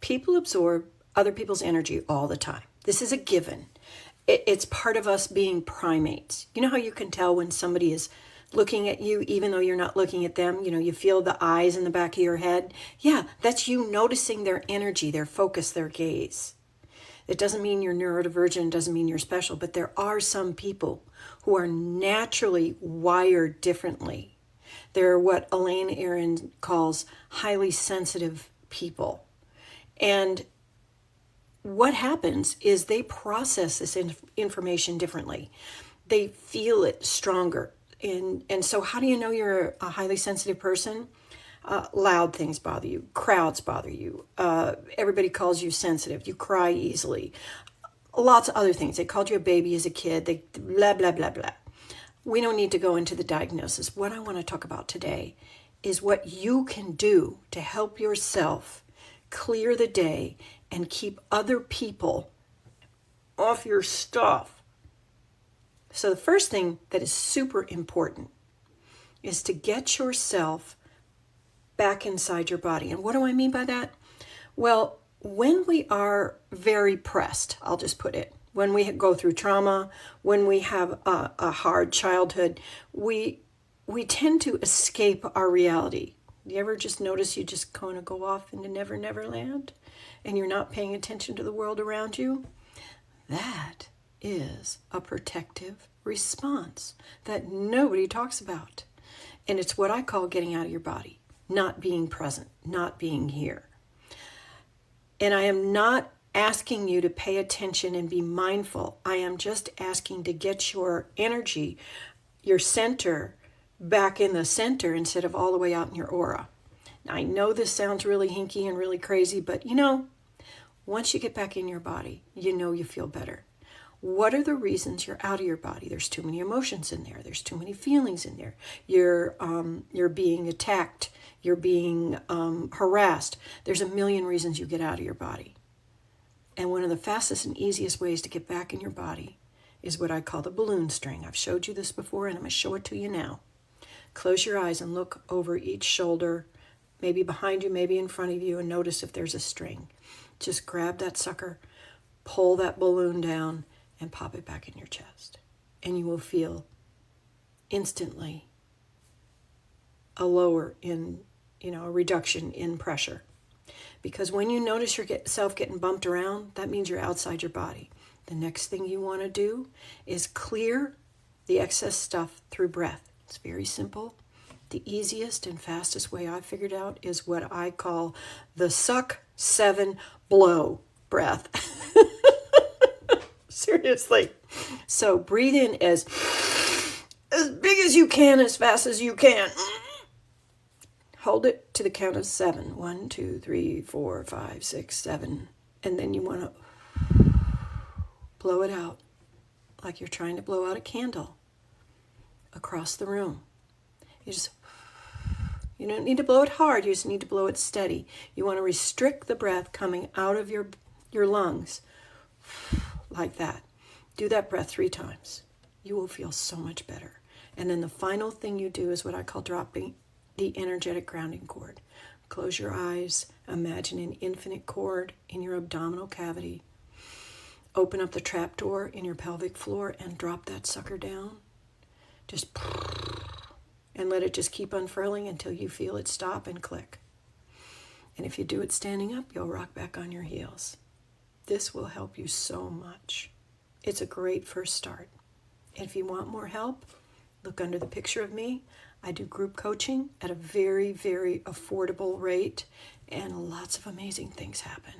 People absorb other people's energy all the time. This is a given. It's part of us being primates. You know how you can tell when somebody is looking at you even though you're not looking at them? You feel the eyes in the back of your head. Yeah, that's you noticing their energy, their focus, their gaze. It doesn't mean you're neurodivergent, doesn't mean you're special, but there are some people who are naturally wired differently. They're what Elaine Aron calls highly sensitive people. And what happens is they process this information differently. They feel it stronger. And so how do you know you're a highly sensitive person? Loud things bother you. Crowds bother you. Everybody calls you sensitive. You cry easily. Lots of other things. They called you a baby as a kid. They blah, blah, blah, blah. We don't need to go into the diagnosis. What I want to talk about today is what you can do to help yourself clear the day and keep other people off your stuff. So the first thing that is super important is to get yourself back inside your body. And what do I mean by that? Well, when we are very pressed, I'll just put it, when we go through trauma, when we have a hard childhood, we tend to escape our reality. You ever just notice you just kind of go off into Never Never Land and you're not paying attention to the world around you? That is a protective response that nobody talks about. And it's what I call getting out of your body, not being present, not being here. And I am not asking you to pay attention and be mindful. I am just asking to get your energy, your center, back in the center instead of all the way out in your aura. Now, I know this sounds really hinky and really crazy, but once you get back in your body, you feel better. What are the reasons you're out of your body? There's too many emotions in there. There's too many feelings in there. You're being attacked. You're being harassed. There's a million reasons you get out of your body. And one of the fastest and easiest ways to get back in your body is what I call the balloon string. I've showed you this before, and I'm going to show it to you now. Close your eyes and look over each shoulder, maybe behind you, maybe in front of you, and notice if there's a string. Just grab that sucker, pull that balloon down, and pop it back in your chest. And you will feel instantly a reduction in pressure. Because when you notice yourself getting bumped around, that means you're outside your body. The next thing you want to do is clear the excess stuff through breath. It's very simple. The easiest and fastest way I figured out is what I call the suck, 7, blow breath. Seriously. So breathe in as big as you can, as fast as you can. Hold it to the count of 7. 1, 2, 3, 4, 5, 6, 7. And then you want to blow it out like you're trying to blow out a candle across the room. You don't need to blow it hard. You just need to blow it steady. You want to restrict the breath coming out of your lungs like that. Do that breath 3 times. You will feel so much better. And then the final thing you do is what I call dropping the energetic grounding cord. Close your eyes. Imagine an infinite cord in your abdominal cavity. Open up the trapdoor in your pelvic floor and drop that sucker down. Just and let it just keep unfurling until you feel it stop and click. And if you do it standing up, you'll rock back on your heels. This will help you so much. It's a great first start. And if you want more help, look under the picture of me. I do group coaching at a very, very affordable rate, and lots of amazing things happen.